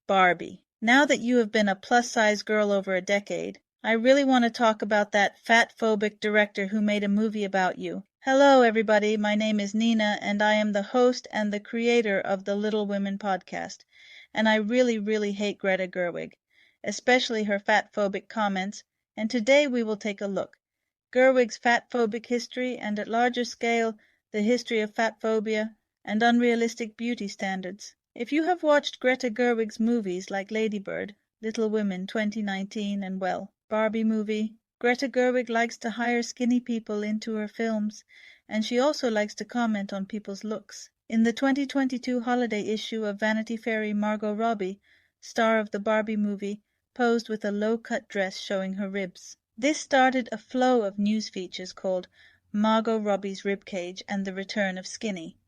Barbie. Now that you have been a plus-size girl over a decade, I really want to talk about that fatphobic director who made a movie about you. Hello, everybody. My name is Nina, and I am the host and the creator of the Little Women podcast. And I really, really hate Greta Gerwig, especially her fatphobic comments. And today we will take a look. Gerwig's fatphobic history, and at larger scale, the history of fatphobia and unrealistic beauty standards. If you have watched Greta Gerwig's movies like Lady Bird, Little Women 2019, and Barbie movie, Greta Gerwig likes to hire skinny people into her films, and she also likes to comment on people's looks. In the 2022 holiday issue of Vanity Fair, Margot Robbie, star of the Barbie movie, posed with a low-cut dress showing her ribs. This started a flow of news features called Margot Robbie's Ribcage and the Return of Skinny.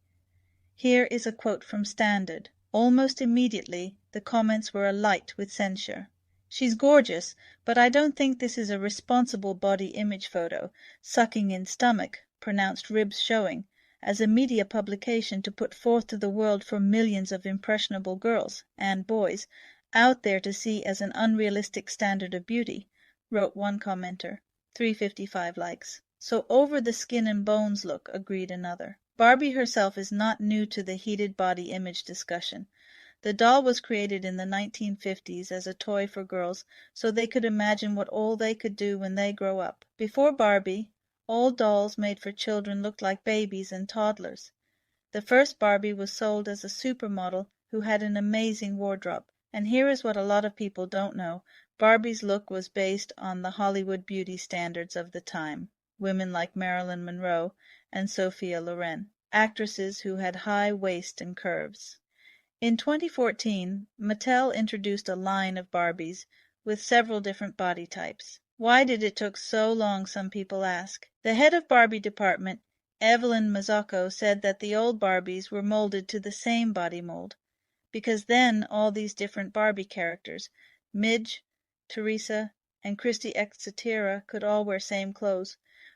Here is a quote from Standard. Almost immediately, the comments were alight with censure. She's gorgeous, but I don't think this is a responsible body image photo, sucking in stomach, pronounced ribs showing, as a media publication to put forth to the world for millions of impressionable girls, and boys, out there to see as an unrealistic standard of beauty, wrote one commenter. 355 likes. So over the skin and bones look, agreed another. Barbie herself is not new to the heated body image discussion. The doll was created in the 1950s as a toy for girls so they could imagine what all they could do when they grow up. Before Barbie, all dolls made for children looked like babies and toddlers. The first Barbie was sold as a supermodel who had an amazing wardrobe. And here is what a lot of people don't know. Barbie's look was based on the Hollywood beauty standards of the time. Women like Marilyn Monroe and Sophia Loren, actresses who had high waist and curves. In 2014, Mattel introduced a line of Barbies with several different body types. Why did it take so long, some people ask. The head of Barbie department, Evelyn Mazzocco, said that the old Barbies were molded to the same body mold, because then all these different Barbie characters, Midge, Teresa, and Christy Etxetera, could all wear same clothes,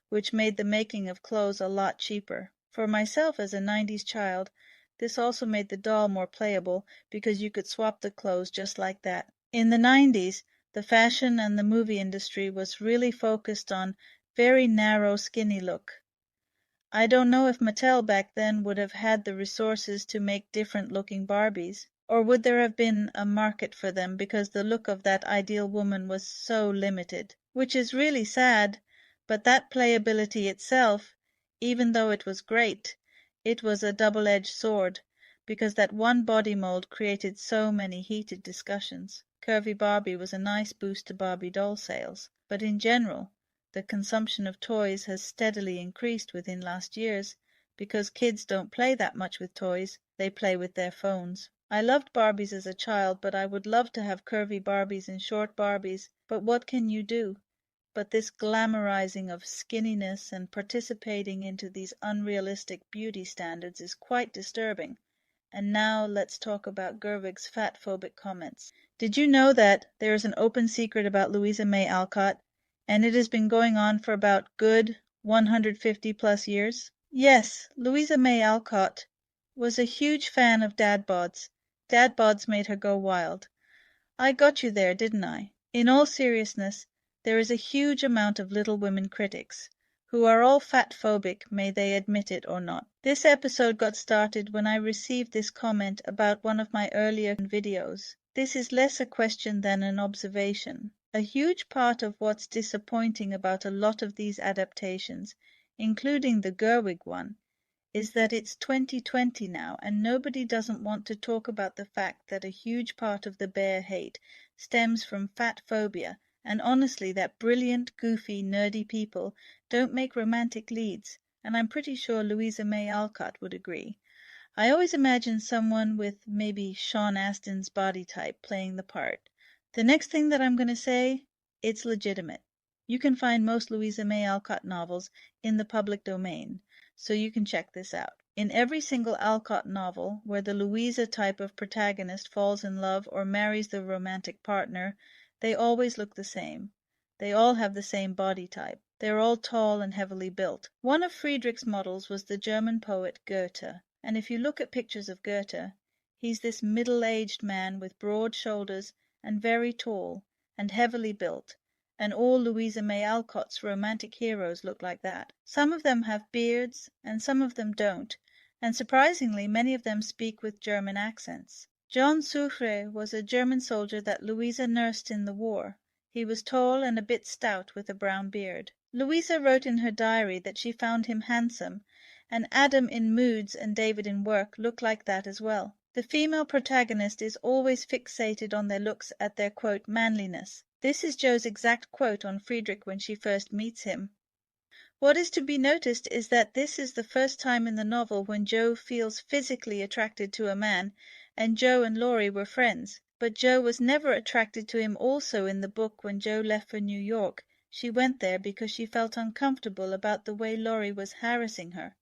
which made the making of clothes a lot cheaper. For myself as a 90s child, this also made the doll more playable because you could swap the clothes just like that. In the 90s, the fashion and the movie industry was really focused on very narrow, skinny look. I don't know if Mattel back then would have had the resources to make different looking Barbies, or would there have been a market for them because the look of that ideal woman was so limited, which is really sad. But that playability itself, even though it was great, it was a double-edged sword, because that one body mold created so many heated discussions. Curvy Barbie was a nice boost to Barbie doll sales, but in general, the consumption of toys has steadily increased within last years, because kids don't play that much with toys, they play with their phones. I loved Barbies as a child, but I would love to have curvy Barbies and short Barbies, but what can you do? But this glamorizing of skinniness and participating into these unrealistic beauty standards is quite disturbing. And now let's talk about Gerwig's fatphobic comments. Did you know that there is an open secret about Louisa May Alcott, and it has been going on for about good 150 plus years? Yes, Louisa May Alcott was a huge fan of dad bods. Dad bods made her go wild. I got you there, didn't I? In all seriousness, there is a huge amount of Little Women critics, who are all fatphobic, may they admit it or not. This episode got started when I received this comment about one of my earlier videos. This is less a question than an observation. A huge part of what's disappointing about a lot of these adaptations, including the Gerwig one, is that it's 2020 now and nobody doesn't want to talk about the fact that a huge part of the bear hate stems from fatphobia, and honestly that brilliant, goofy, nerdy people don't make romantic leads, and I'm pretty sure Louisa May Alcott would agree. I always imagine someone with maybe Sean Astin's body type playing the part. The next thing that I'm going to say, it's legitimate. You can find most Louisa May Alcott novels in the public domain, so you can check this out. In every single Alcott novel where the Louisa type of protagonist falls in love or marries the romantic partner, they always look the same. They all have the same body type. They're all tall and heavily built. One of Friedrich's models was the German poet Goethe, and if you look at pictures of Goethe, He's this middle-aged man with broad shoulders and very tall and heavily built, and all Louisa May Alcott's romantic heroes look like that. Some of them have beards and some of them don't, and surprisingly many of them speak with German accents. John Sucre was a German soldier that Louisa nursed in the war. He was tall and a bit stout with a brown beard. Louisa wrote in her diary that she found him handsome, and Adam in Moods and David in Work look like that as well. The female protagonist is always fixated on their looks at their, quote, manliness. This is Jo's exact quote on Friedrich when she first meets him. What is to be noticed is that this is the first time in the novel when Jo feels physically attracted to a man, and Jo and Laurie were friends. But Jo was never attracted to him also in the book when Jo left for New York. She went there because she felt uncomfortable about the way Laurie was harassing her.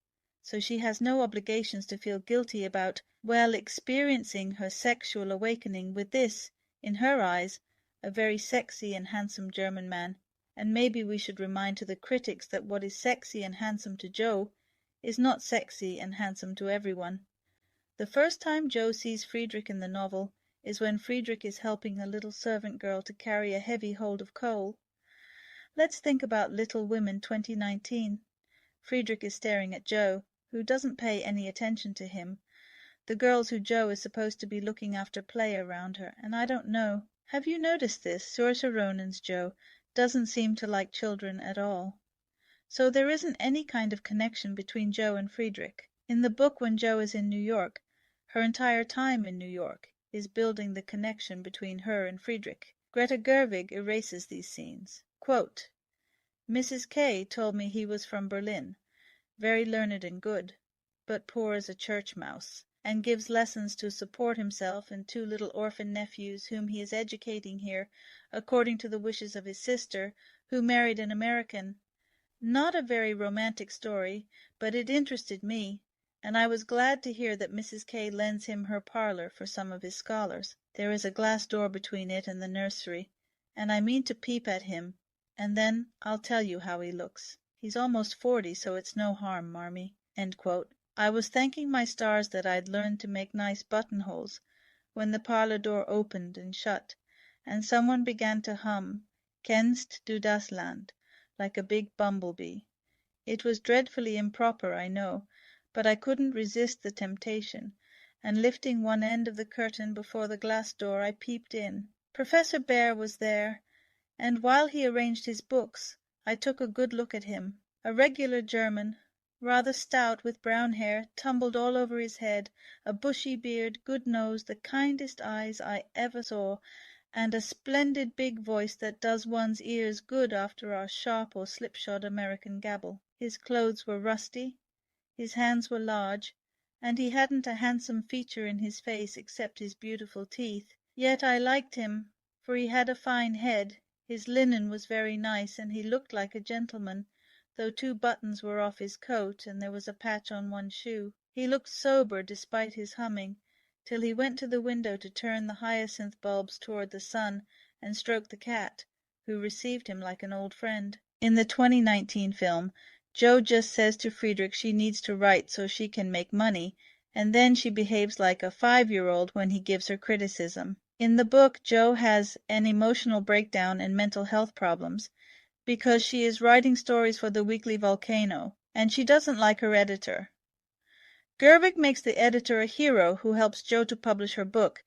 So she has no obligations to feel guilty about, well, experiencing her sexual awakening with this, in her eyes, a very sexy and handsome German man. And maybe we should remind to the critics that what is sexy and handsome to Jo is not sexy and handsome to everyone. The first time Jo sees Friedrich in the novel is when Friedrich is helping a little servant girl to carry a heavy hold of coal. Let's think about Little Women 2019. Friedrich is staring at Jo, who doesn't pay any attention to him. The girls who Jo is supposed to be looking after play around her, and I don't know. Have you noticed this? Saoirse Ronan's Jo doesn't seem to like children at all. So there isn't any kind of connection between Jo and Friedrich. In the book when Jo is in New York, her entire time in New York is building the connection between her and Friedrich. Greta Gerwig erases these scenes. Quote, Mrs. K. told me he was from Berlin, very learned and good, but poor as a church mouse, and gives lessons to support himself and two little orphan nephews whom he is educating here according to the wishes of his sister, who married an American. Not a very romantic story, but it interested me, and I was glad to hear that Mrs. K. lends him her parlor for some of his scholars. There is a glass door between it and the nursery, and I mean to peep at him, and then I'll tell you how he looks. He's almost 40, so it's no harm, Marmee. End quote. I was thanking my stars that I'd learned to make nice buttonholes when the parlor door opened and shut, and someone began to hum Kennst du das Land like a big bumblebee. It was dreadfully improper, I know, but I couldn't resist the temptation, and lifting one end of the curtain before the glass door, I peeped in. Professor Bear was there, and while he arranged his books, I took a good look at him. A regular German, rather stout, with brown hair tumbled all over his head, a bushy beard, good nose, the kindest eyes I ever saw, and a splendid big voice that does one's ears good after our sharp or slipshod American gabble. His clothes were rusty, his hands were large, and he hadn't a handsome feature in his face except his beautiful teeth. Yet I liked him, for he had a fine head, his linen was very nice, and he looked like a gentleman, though 2 buttons were off his coat and there was a patch on one shoe. He looked sober despite his humming, till he went to the window to turn the hyacinth bulbs toward the sun and stroke the cat, who received him like an old friend. In the 2019 film, Jo just says to Friedrich she needs to write so she can make money, and then she behaves like a 5-year-old when he gives her criticism. In the book, Jo has an emotional breakdown and mental health problems because she is writing stories for the weekly Volcano, and she doesn't like her editor. Gerwig makes the editor a hero who helps Jo to publish her book,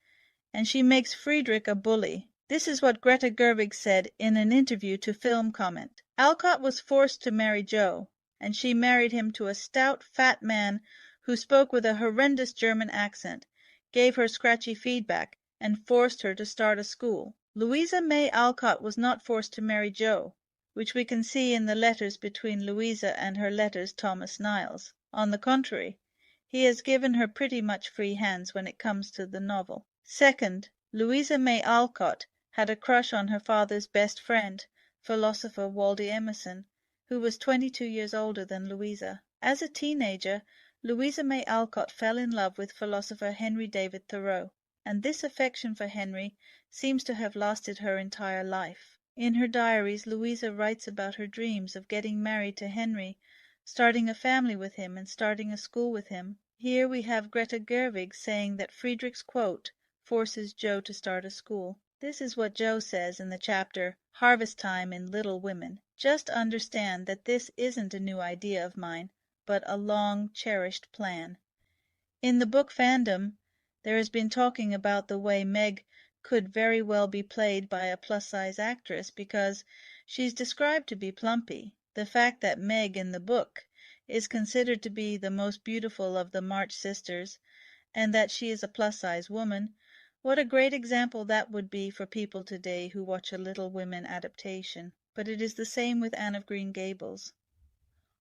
and she makes Friedrich a bully. This is what Greta Gerwig said in an interview to Film Comment. Alcott was forced to marry Jo, and she married him to a stout, fat man who spoke with a horrendous German accent, gave her scratchy feedback, and forced her to start a school. Louisa May Alcott was not forced to marry Jo, which we can see in the letters between Louisa and her letters Thomas Niles. On the contrary, he has given her pretty much free hands when it comes to the novel. Second, Louisa May Alcott had a crush on her father's best friend, philosopher Walter Emerson, who was 22 years older than Louisa. As a teenager, Louisa May Alcott fell in love with philosopher Henry David Thoreau, and this affection for Henry seems to have lasted her entire life. In her diaries, Louisa writes about her dreams of getting married to Henry, starting a family with him, and starting a school with him. Here we have Greta Gerwig saying that Friedrich's quote forces Joe to start a school. This is what Joe says in the chapter Harvest Time in Little Women. Just understand that this isn't a new idea of mine, but a long cherished plan. In the book fandom, there has been talking about the way Meg could very well be played by a plus-size actress because she's described to be plumpy. The fact that Meg in the book is considered to be the most beautiful of the March sisters, and that she is a plus-size woman, what a great example that would be for people today who watch a Little Women adaptation. But it is the same with Anne of Green Gables.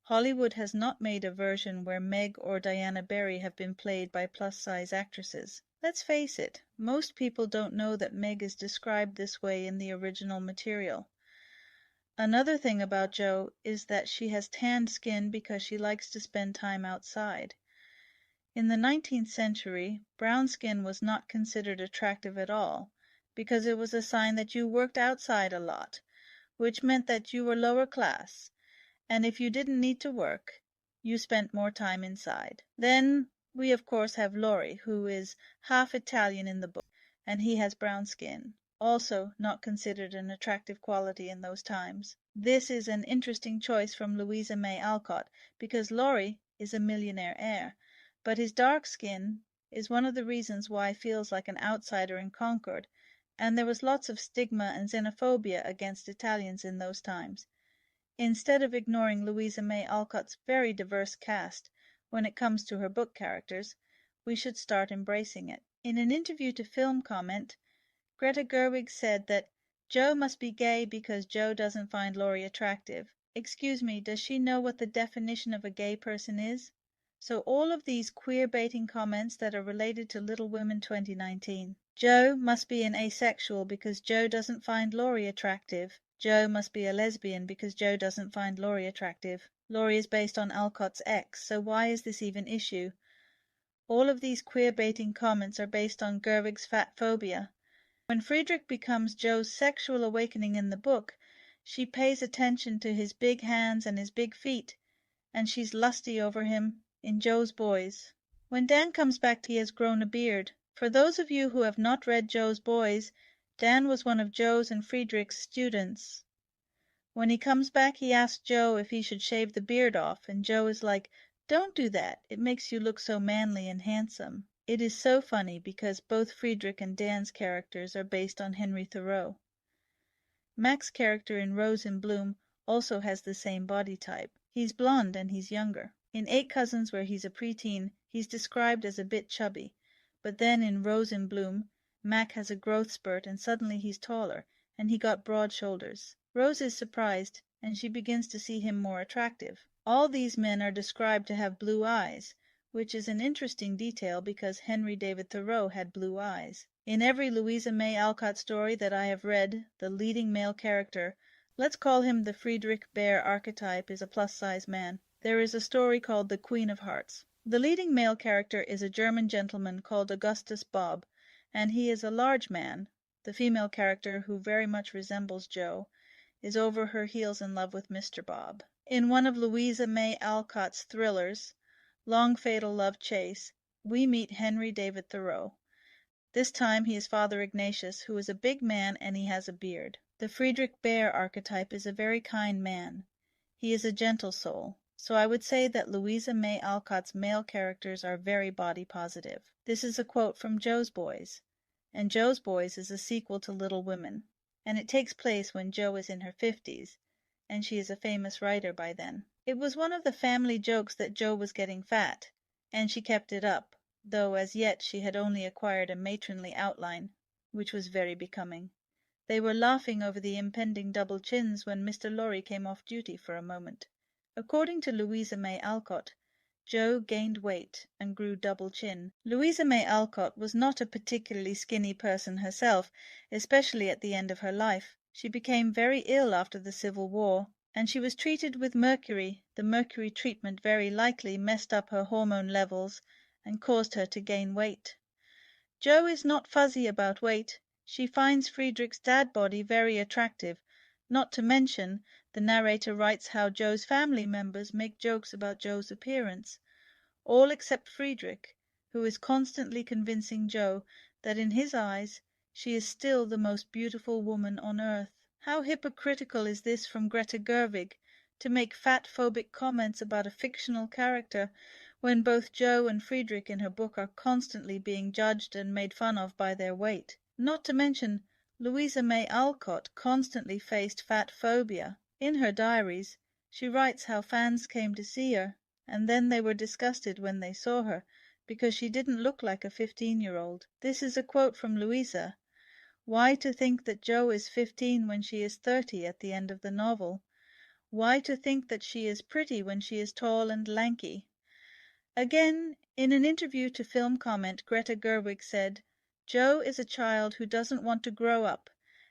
Hollywood has not made a version where Meg or Diana Barry have been played by plus-size actresses. Let's face it, most people don't know that Meg is described this way in the original material. Another thing about Jo is that she has tanned skin because she likes to spend time outside. In the 19th century, brown skin was not considered attractive at all, because it was a sign that you worked outside a lot, which meant that you were lower class, and if you didn't need to work, you spent more time inside. Then we of course have Laurie, who is half Italian in the book, and he has brown skin, also not considered an attractive quality in those times. This is an interesting choice from Louisa May Alcott, because Laurie is a millionaire heir, but his dark skin is one of the reasons why he feels like an outsider in Concord, and there was lots of stigma and xenophobia against Italians in those times. Instead of ignoring Louisa May Alcott's very diverse cast when it comes to her book characters, we should start embracing it. In an interview to Film Comment, Greta Gerwig said that Jo must be gay because Jo doesn't find Laurie attractive. Excuse me, does she know what the definition of a gay person is? So all of these queer-baiting comments that are related to Little Women 2019. Jo must be an asexual because Jo doesn't find Laurie attractive. Jo must be a lesbian because Jo doesn't find Laurie attractive. Laurie is based on Alcott's ex, so why is this even issue? All of these queer-baiting comments are based on Gerwig's fatphobia. When Friedrich becomes Jo's sexual awakening in the book, she pays attention to his big hands and his big feet, and she's lusty over him in Jo's Boys. When Dan comes back, he has grown a beard. For those of you who have not read Jo's Boys, Dan was one of Jo's and Friedrich's students. When he comes back, he asks Jo if he should shave the beard off, and Jo is like, "Don't do that. It makes you look so manly and handsome." It is so funny because both Friedrich and Dan's characters are based on Henry Thoreau. Mac's character in Rose in Bloom also has the same body type. He's blonde and he's younger. In Eight Cousins, where he's a preteen, he's described as a bit chubby, but then in Rose in Bloom, Mac has a growth spurt and suddenly he's taller, and he got broad shoulders. Rose is surprised, and she begins to see him more attractive. All these men are described to have blue eyes, which is an interesting detail because Henry David Thoreau had blue eyes. In every Louisa May Alcott story that I have read, the leading male character, let's call him the Friedrich Bear archetype, is a plus-size man. There is a story called The Queen of Hearts. The leading male character is a German gentleman called Augustus Bob, and he is a large man. The female character, who very much resembles Jo, is over her heels in love with Mr. Bob. In one of Louisa May Alcott's thrillers, Long Fatal Love Chase, we meet Henry David Thoreau. This time he is Father Ignatius, who is a big man and he has a beard. The Friedrich Bear archetype is a very kind man. He is a gentle soul. So I would say that Louisa May Alcott's male characters are very body positive. This is a quote from Jo's Boys, and Jo's Boys is a sequel to Little Women, and it takes place when Jo is in her 50s, and she is a famous writer by then. It was one of the family jokes that Jo was getting fat, and she kept it up, though as yet she had only acquired a matronly outline, which was very becoming. They were laughing over the impending double chins when Mr. Laurie came off duty for a moment. According to Louisa May Alcott, Jo gained weight and grew double chin. Louisa May Alcott was not a particularly skinny person herself, especially at the end of her life. She became very ill after the Civil War, and she was treated with mercury. The mercury treatment very likely messed up her hormone levels and caused her to gain weight. Jo is not fuzzy about weight. She finds Friedrich's dad body very attractive, not to mention the narrator writes how Jo's family members make jokes about Jo's appearance. all except Friedrich, who is constantly convincing Jo that in his eyes she is still the most beautiful woman on earth. How hypocritical is this from Greta Gerwig, to make fatphobic comments about a fictional character when both Jo and Friedrich in her book are constantly being judged and made fun of by their weight. Not to mention, Louisa May Alcott constantly faced fatphobia. In her diaries, she writes how fans came to see her, and then they were disgusted when they saw her, because she didn't look like a 15-year-old. This is a quote from Louisa. Why to think that Jo is 15 when she is 30 at the end of the novel? Why to think that she is pretty when she is tall and lanky? Again, in an interview to Film Comment, Greta Gerwig said, Jo is a child who doesn't want to grow up,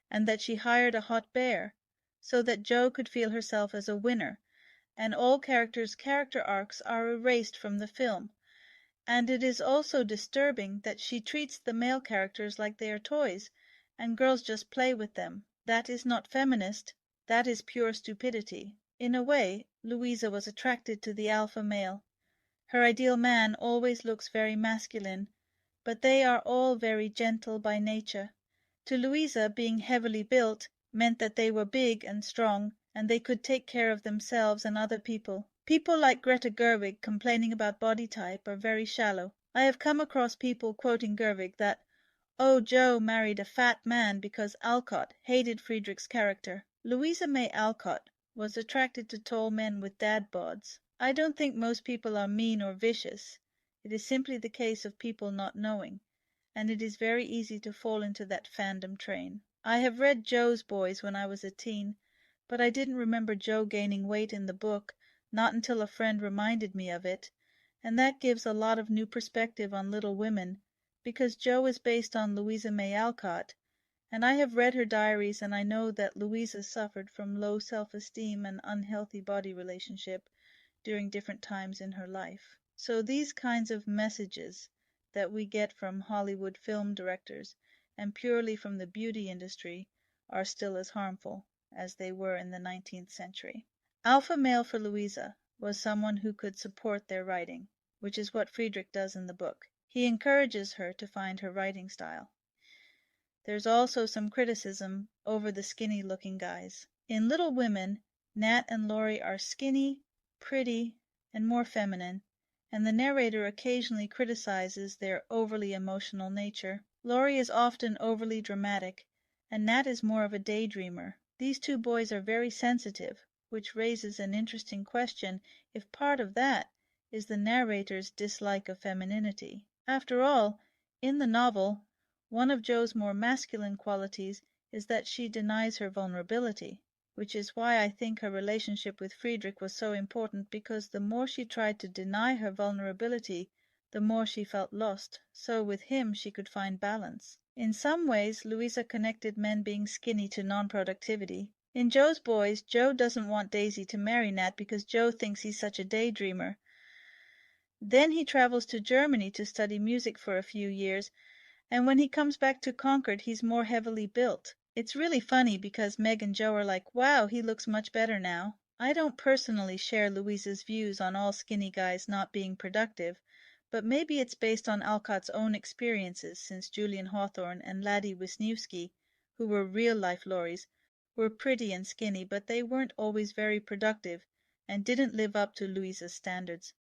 and that she hired a hot bear, so that Jo could feel herself as a winner, and all characters' character arcs are erased from the film. And it is also disturbing that she treats the male characters like they are toys, and girls just play with them. That is not feminist, that is pure stupidity. In a way, Louisa was attracted to the alpha male. Her ideal man always looks very masculine, but they are all very gentle by nature. To Louisa, being heavily built meant that they were big and strong, and they could take care of themselves and other people. People like Greta Gerwig complaining about body type are very shallow. I have come across people quoting Gerwig that, "Oh, Jo married a fat man because Alcott hated Friedrich's character." Louisa May Alcott was attracted to tall men with dad bods. I don't think most people are mean or vicious. It is simply the case of people not knowing, and it is very easy to fall into that fandom train. I have read Jo's Boys when I was a teen, but I didn't remember Jo gaining weight in the book, not until a friend reminded me of it, and that gives a lot of new perspective on Little Women, because Jo is based on Louisa May Alcott, and I have read her diaries and I know that Louisa suffered from low self-esteem and unhealthy body relationship during different times in her life. So these kinds of messages that we get from Hollywood film directors and purely from the beauty industry are still as harmful as they were in the 19th century. Alpha male for Louisa was someone who could support their writing, which is what Friedrich does in the book. He encourages her to find her writing style. There's also some criticism over the skinny-looking guys. In Little Women, Nat and Laurie are skinny, pretty, and more feminine, and the narrator occasionally criticizes their overly emotional nature. Laurie is often overly dramatic, and Nat is more of a daydreamer. These two boys are very sensitive, which raises an interesting question if part of that is the narrator's dislike of femininity. After all, in the novel, one of Jo's more masculine qualities is that she denies her vulnerability, which is why I think her relationship with Friedrich was so important, because the more she tried to deny her vulnerability, the more she felt lost, so with him she could find balance. In some ways, Louisa connected men being skinny to non-productivity. In Jo's Boys, Jo doesn't want Daisy to marry Nat because Jo thinks he's such a daydreamer. Then he travels to Germany to study music for a few years, and when he comes back to Concord he's more heavily built. It's really funny because Meg and Jo are like, "Wow, he looks much better now." I don't personally share Louisa's views on all skinny guys not being productive, but maybe it's based on Alcott's own experiences, since Julian Hawthorne and Laddie Wisniewski, who were real-life Lauries, were pretty and skinny, but they weren't always very productive and didn't live up to Louisa's standards.